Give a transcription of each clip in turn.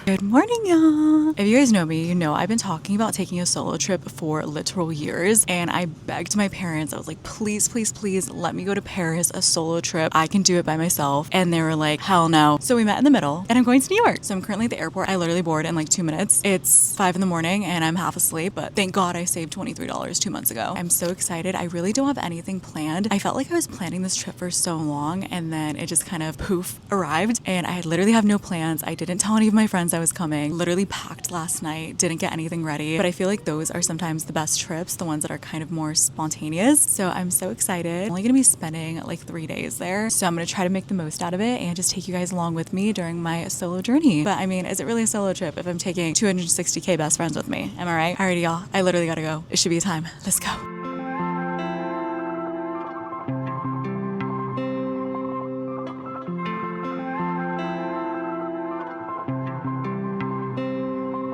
Good morning, y'all. If you guys know me, you know I've been talking about taking a solo trip for literal years, and I begged my parents. I was like, please, please, please let me go to Paris, a solo trip. I can do it by myself. And they were like, hell no. So we met in the middle, and I'm going to New York. So I'm currently at the airport. I literally board in like 2 minutes. It's 5 in the morning and I'm half asleep, but thank God I saved $23 2 months ago. I'm so excited. I really don't have anything planned. I felt like I was planning this trip for so long, and then it just kind of poof arrived, and I literally have no plans. I didn't tell any of my friends I was coming. Literally packed last night, didn't get anything ready. But I feel like those are sometimes the best trips, the ones that are kind of more spontaneous. So I'm so excited. I'm only gonna be spending like 3 days there. So I'm gonna try to make the most out of it and just take you guys along with me during my solo journey. But I mean, is it really a solo trip if I'm taking 260K best friends with me? Am I right? Alrighty, y'all. I literally gotta go. It should be time. Let's go.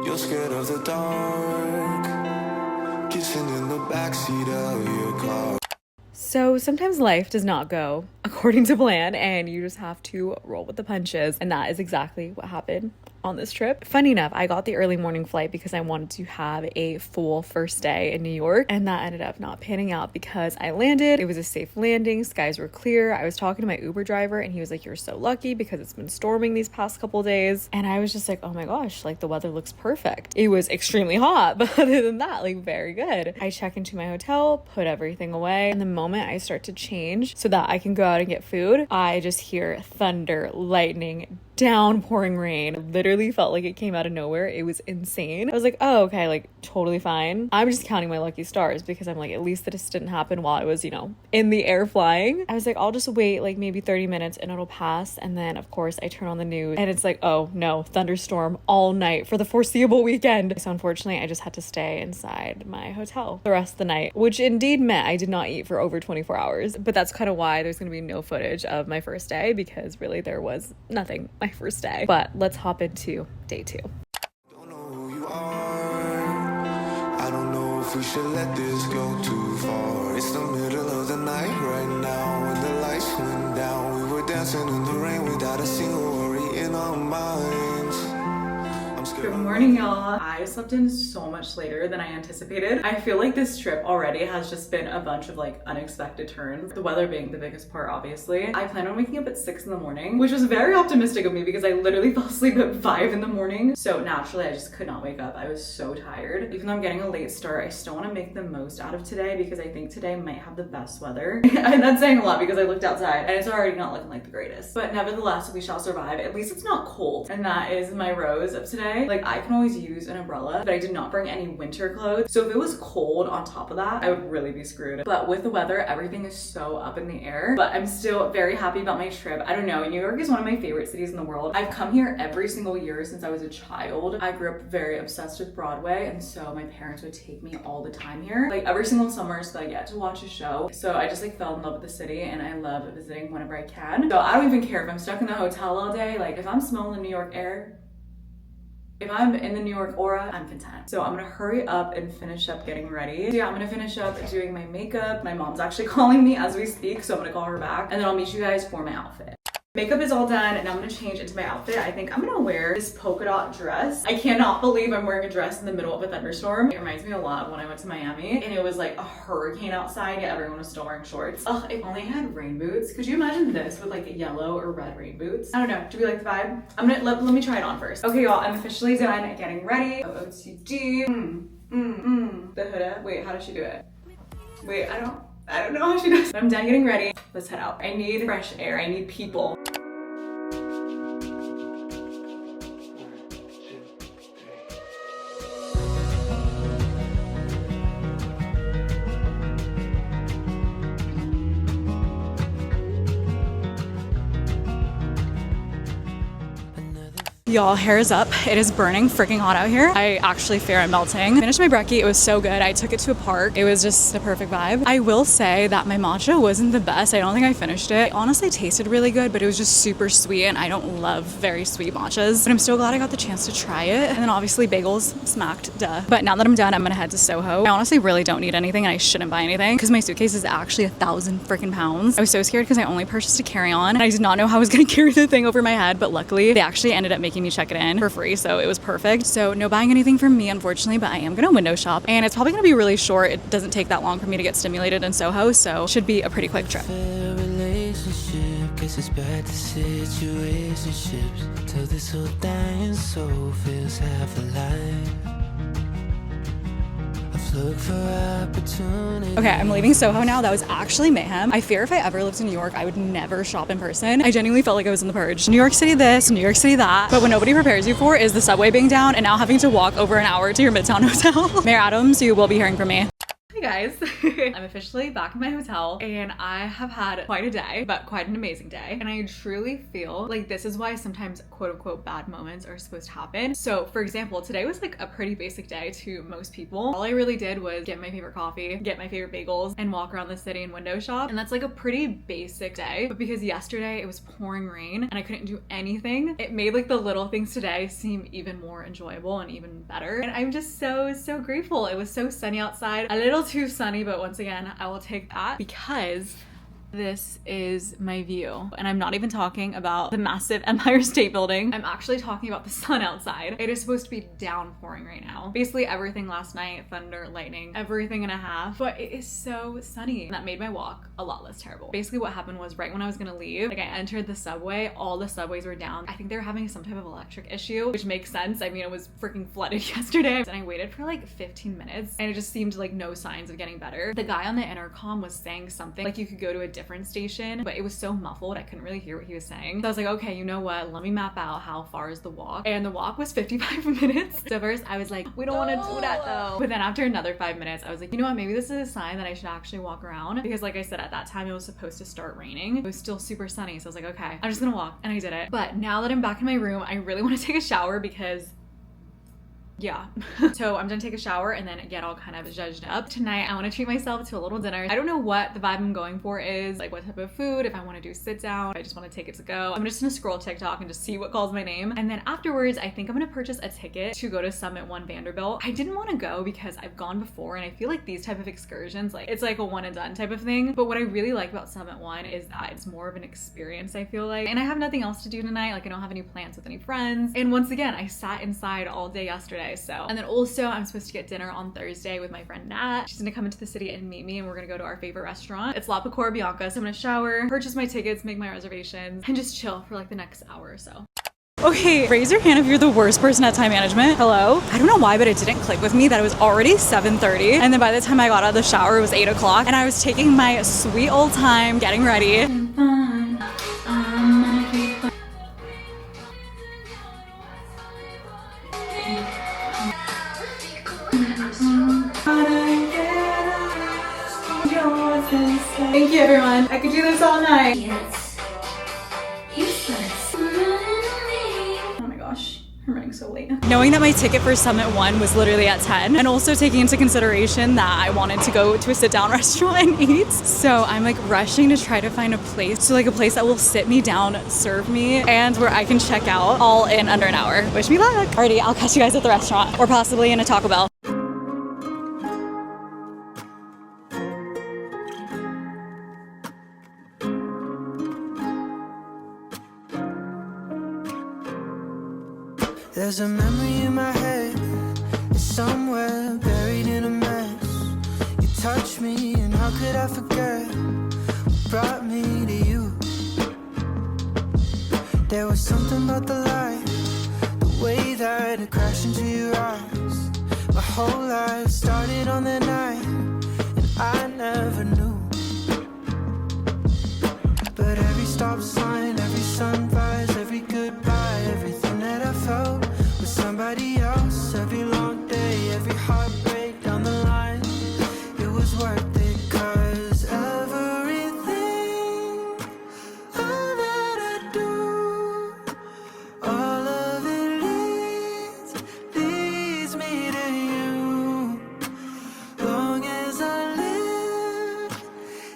You're scared of the dark, kissing in the backseat of your car. So sometimes life does not go according to plan, and you just have to roll with the punches. And that is exactly what happened on this trip. Funny enough, I got the early morning flight because I wanted to have a full first day in New York, and that ended up not panning out because I landed. It was a safe landing. Skies were clear. I was talking to my Uber driver and he was like, you're so lucky because it's been storming these past couple days. And I was just like, oh my gosh, like the weather looks perfect. It was extremely hot, but other than that, like very good. I check into my hotel, put everything away, and the moment I start to change so that I can go out and get food, I just hear thunder, lightning, downpouring rain. Literally felt like it came out of nowhere. It was insane. I was like, oh, okay, like totally fine. I'm just counting my lucky stars because I'm like, at least this didn't happen while I was, in the air flying. I was like, I'll just wait like maybe 30 minutes and it'll pass. And then of course I turn on the news and it's like, oh no, thunderstorm all night for the foreseeable weekend. So unfortunately I just had to stay inside my hotel the rest of the night, which indeed meant I did not eat for over 24 hours. But that's kind of why there's going to be no footage of my first day, because really there was nothing my first day. But let's hop into day 2. Don't know who you are. I don't know if we should let this go too far. It's the middle of the night right now, when the lights went down. We were dancing in the rain without a single worry in our minds. Good morning, y'all. I slept in so much later than I anticipated. I feel like this trip already has just been a bunch of like unexpected turns. The weather being the biggest part, obviously. I planned on waking up at 6 in the morning, which was very optimistic of me because I literally fell asleep at 5 in the morning. So naturally, I just could not wake up. I was so tired. Even though I'm getting a late start, I still want to make the most out of today because I think today might have the best weather. And that's saying a lot because I looked outside and it's already not looking like the greatest. But nevertheless, we shall survive. At least it's not cold. And that is my rose of today. Like, I can always use an umbrella, but I did not bring any winter clothes. So if it was cold on top of that, I would really be screwed. But with the weather, everything is so up in the air. But I'm still very happy about my trip. I don't know, New York is one of my favorite cities in the world. I've come here every single year since I was a child. I grew up very obsessed with Broadway, and so my parents would take me all the time here. Like every single summer so that I get to watch a show. So I just like fell in love with the city, and I love visiting whenever I can. So I don't even care if I'm stuck in the hotel all day. Like if I'm smelling the New York air, if I'm in the New York aura, I'm content. So I'm gonna hurry up and finish up getting ready. So yeah, I'm gonna finish up doing my makeup. My mom's actually calling me as we speak, so I'm gonna call her back, and then I'll meet you guys for my outfit. Makeup is all done, and now I'm gonna change into my outfit. I think I'm gonna wear this polka dot dress. I cannot believe I'm wearing a dress in the middle of a thunderstorm. It reminds me a lot of when I went to Miami, and it was like a hurricane outside, yet everyone was still wearing shorts. Ugh, if only I had rain boots. Could you imagine this with like yellow or red rain boots? I don't know, do we like the vibe? I'm gonna, let me try it on first. Okay, y'all, I'm officially done getting ready. OOTD. The hood. Wait, how does she do it? Wait, I don't know how she does. But I'm done getting ready. Let's head out. I need fresh air. I need people. Y'all, hair is up. It is burning freaking hot out here. I actually fear I'm melting. Finished my brekkie. It was so good. I took it to a park. It was just the perfect vibe. I will say that my matcha wasn't the best. I don't think I finished it. It honestly tasted really good, but it was just super sweet, and I don't love very sweet matchas. But I'm so glad I got the chance to try it. And then obviously bagels smacked, duh. But now that I'm done, I'm gonna head to Soho. I honestly really don't need anything, and I shouldn't buy anything because my suitcase is actually 1,000 freaking pounds. I was so scared because I only purchased a carry-on, and I did not know how I was gonna carry the thing over my head, but luckily they actually ended up making making me check it in for free, so it was perfect. So no buying anything from me, unfortunately, but I am gonna window shop, and it's probably gonna be really short. It doesn't take that long for me to get stimulated in Soho, so should be a pretty quick trip. Guess it's back to situationships till this whole dying soul feels half alive. Okay, I'm leaving Soho now. That was actually mayhem. I fear if I ever lived in New York, I would never shop in person. I genuinely felt like I was in the purge. New York City this, New York City that. But what nobody prepares you for is the subway being down and now having to walk over an hour to your Midtown hotel. Mayor Adams, you will be hearing from me. Hey guys, I'm officially back in my hotel and I have had quite a day, but quite an amazing day. And I truly feel like this is why sometimes quote unquote bad moments are supposed to happen. So for example, today was like a pretty basic day to most people. All I really did was get my favorite coffee, get my favorite bagels, and walk around the city and window shop. And that's like a pretty basic day. But because yesterday it was pouring rain and I couldn't do anything, it made like the little things today seem even more enjoyable and even better. And I'm just so grateful. It was so sunny outside, a little too sunny, but once again, I will take that because this is my view. And I'm not even talking about the massive Empire State Building. I'm actually talking about the sun outside. It is supposed to be downpouring right now. Basically everything last night, thunder, lightning, everything and a half. But it is so sunny. And that made my walk a lot less terrible. Basically what happened was right when I was gonna leave, like I entered the subway, all the subways were down. I think they were having some type of electric issue, which makes sense. I mean, it was freaking flooded yesterday. And I waited for like 15 minutes and it just seemed like no signs of getting better. The guy on the intercom was saying something like you could go to a different station, but it was so muffled I couldn't really hear what he was saying. So I was like, okay, you know what, let me map out how far is the walk. And the walk was 55 minutes. So first I was like, we don't want to do that though. But then after another 5 minutes I was like, you know what, maybe this is a sign that I should actually walk around, because like I said, at that time it was supposed to start raining. It was still super sunny, so I was like, okay, I'm just gonna walk, and I did it. But now that I'm back in my room, I really want to take a shower because yeah. So I'm gonna take a shower and then get all kind of zhuzhed up. Tonight I want to treat myself to a little dinner. I don't know what the vibe I'm going for is, like what type of food, if I want to do sit down, I just want to take it to go. I'm just gonna scroll TikTok and just see what calls my name. And then afterwards, I think I'm gonna purchase a ticket to go to Summit One Vanderbilt. I didn't want to go because I've gone before and I feel like these type of excursions, like it's like a one and done type of thing. But what I really like about Summit One is that it's more of an experience, I feel like. And I have nothing else to do tonight. Like I don't have any plans with any friends. And once again, I sat inside all day yesterday. So, and then also I'm supposed to get dinner on Thursday with my friend Nat. She's gonna come into the city and meet me and we're gonna go to our favorite restaurant. It's La Pecora Bianca. So I'm gonna shower, purchase my tickets, make my reservations, and just chill for like the next hour or so. Okay, raise your hand if you're the worst person at time management. Hello? I don't know why, but it didn't click with me that it was already 7:30. And then by the time I got out of the shower, it was 8 o'clock. And I was taking my sweet old time getting ready. Thank you, everyone. I could do this all night. Yes. Useless. Oh my gosh, I'm running so late. Knowing that my ticket for Summit One was literally at 10, and also taking into consideration that I wanted to go to a sit-down restaurant and eat, so I'm like rushing to try to find a place, so like a place that will sit me down, serve me, and where I can check out all in under an hour. Wish me luck. Alrighty, I'll catch you guys at the restaurant, or possibly in a Taco Bell. There's a memory in my head, it's somewhere buried in a mess. You touched me and how could I forget what brought me to you? There was something about the light, the way that it crashed into your eyes. My whole life started on that night and I never knew. But every stop sign, every sunrise, every goodbye, everything that I felt with somebody else, every long day, every heartbreak down the line, it was worth it, 'cause everything, all that I do, all of it leads me to you. Long as I live,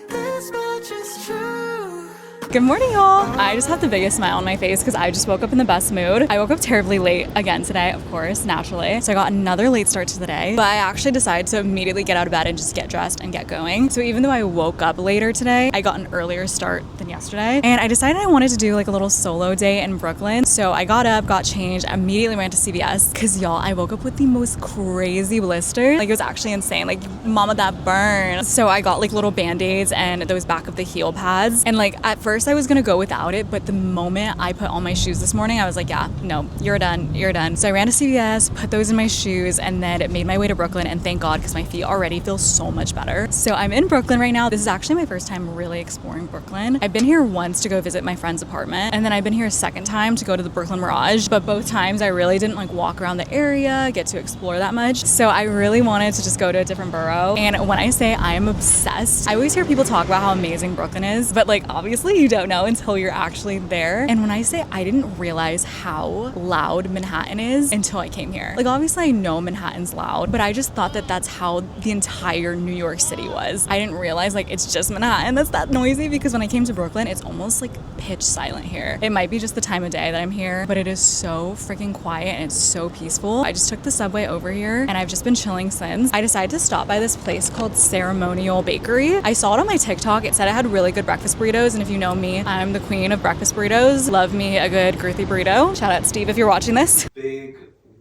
this much is true. Good morning, y'all. I just have the biggest smile on my face because I just woke up in the best mood. I woke up terribly late again today, of course, naturally. So I got another late start to the day, but I actually decided to immediately get out of bed and just get dressed and get going. So even though I woke up later today, I got an earlier start than yesterday. And I decided I wanted to do like a little solo day in Brooklyn. So I got up, got changed, immediately went to CVS because y'all, I woke up with the most crazy blister. Like it was actually insane. Like mama, that burn. So I got like little band-aids and those back of the heel pads. And like at first I was gonna go without it, but the moment I put on my shoes this morning, I was like, yeah, no, you're done, you're done. So I ran to CVS, put those in my shoes, and then it made my way to Brooklyn, and thank God, because my feet already feel so much better. So I'm in Brooklyn right now. This is actually my first time really exploring Brooklyn. I've been here once to go visit my friend's apartment, and then I've been here a second time to go to the Brooklyn Mirage, but both times I really didn't like walk around the area, get to explore that much. So I really wanted to just go to a different borough. And when I say I am obsessed, I always hear people talk about how amazing Brooklyn is, but like obviously you don't know until you're actually there. And when I say I didn't realize how loud Manhattan is until I came here. Like obviously I know Manhattan's loud, but I just thought that that's how the entire New York City was. I didn't realize like it's just Manhattan that's that noisy, because when I came to Brooklyn, it's almost like pitch silent here. It might be just the time of day that I'm here, but it is so freaking quiet and it's so peaceful. I just took the subway over here and I've just been chilling since. I decided to stop by this place called Ceremonial Bakery. I saw it on my TikTok. It said it had really good breakfast burritos, and if you know me, I'm the queen of breakfast burritos. Love me a good girthy burrito. Shout out Steve if you're watching this. Big,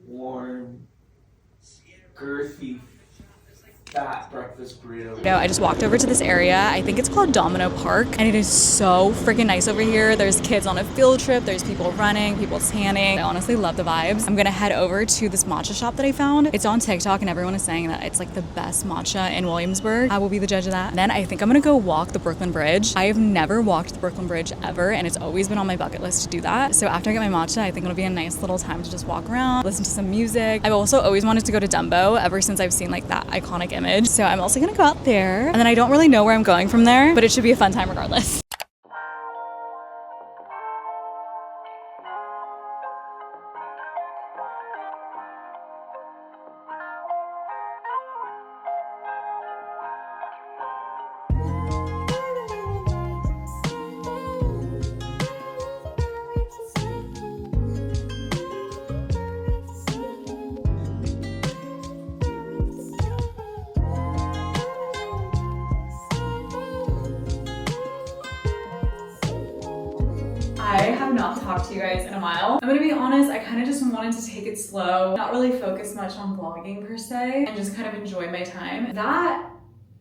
warm, girthy, fat breakfast burrito. No, I just walked over to this area. I think it's called Domino Park, and it is so freaking nice over here. There's kids on a field trip, there's people running, people tanning. I honestly love the vibes. I'm gonna head over to this matcha shop that I found. It's on TikTok and everyone is saying that it's like the best matcha in Williamsburg. I will be the judge of that. Then I think I'm gonna go walk the Brooklyn Bridge. I have never walked the Brooklyn Bridge ever, and it's always been on my bucket list to do that. So after I get my matcha, I think it'll be a nice little time to just walk around, listen to some music. I've also always wanted to go to Dumbo ever since I've seen like that iconic image. So I'm also gonna go out there, and then I don't really know where I'm going from there, but it should be a fun time regardless. I have not talked to you guys in a while. I'm gonna be honest, I kind of just wanted to take it slow, not really focus much on vlogging per se, and just kind of enjoy my time. That,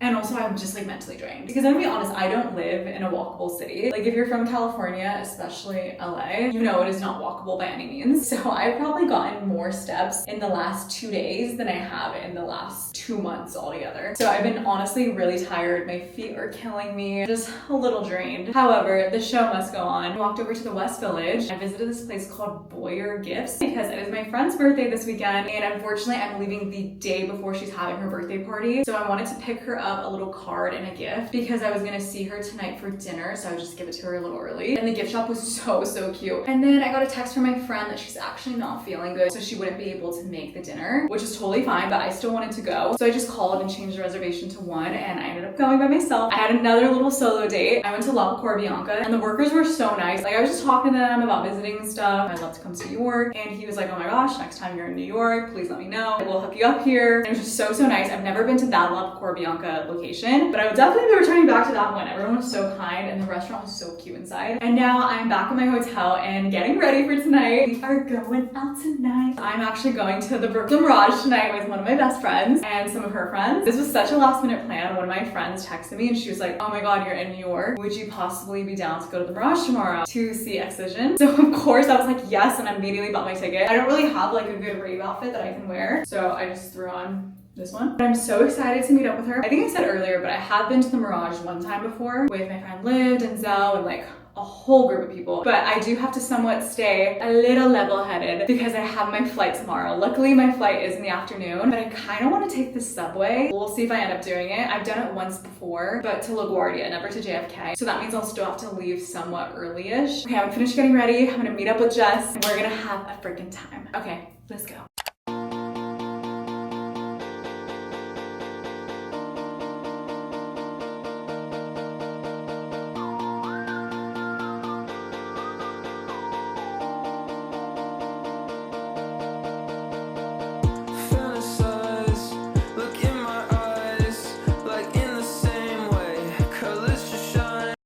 and also I'm just like mentally drained. Because I'm gonna be honest, I don't live in a walkable city. Like if you're from California, especially LA, you know it is not walkable by any means. So I've probably gotten more steps in the last 2 days than I have in the last 2 months altogether. So I've been honestly really tired. My feet are killing me, just a little drained. However, the show must go on. I walked over to the West Village. I visited this place called Boyer Gifts because it is my friend's birthday this weekend, and unfortunately I'm leaving the day before she's having her birthday party. So I wanted to pick her up a little card and a gift because I was gonna see her tonight for dinner, so I would just give it to her a little early. And the gift shop was so cute. And then I got a text from my friend that she's actually not feeling good, so she wouldn't be able to make the dinner, which is totally fine, but I still wanted to go. So I just called and changed the reservation to 1, and I ended up going by myself. I had another little solo date. I went to La Bianca, and the workers were so nice. Like I was just talking to them about visiting and stuff. I'd love to come to New York, and he was like, oh my gosh, next time you're in New York, please let me know. We'll hook you up here. And it was just so nice. I've never been to that La Bianca location, but I would definitely be returning back to that one. Everyone was so kind, and the restaurant was so cute inside. And now I'm back at my hotel and getting ready for tonight. We are going out tonight. I'm actually going to the Brooklyn Mirage tonight with one of my best friends and some of her friends. This was such a last minute plan. One of my friends texted me and she was like, oh my god, you're in New York. Would you possibly be down to go to the Mirage tomorrow to see Excision? So of course I was like, yes, and I immediately bought my ticket. I don't really have like a good rave outfit that I can wear, so I just threw on this one. But I'm so excited to meet up with her. I think I said earlier, but I have been to the Mirage one time before with my friend Liv and Zell and like a whole group of people. But I do have to somewhat stay a little level-headed because I have my flight tomorrow. Luckily my flight is in the afternoon, but I kind of want to take the subway. We'll see if I end up doing it. I've done it once before, but to LaGuardia, never to JFK. So that means I'll still have to leave somewhat early-ish. Okay, I'm finished getting ready. I'm gonna meet up with Jess and we're gonna have a freaking time. Okay, let's go.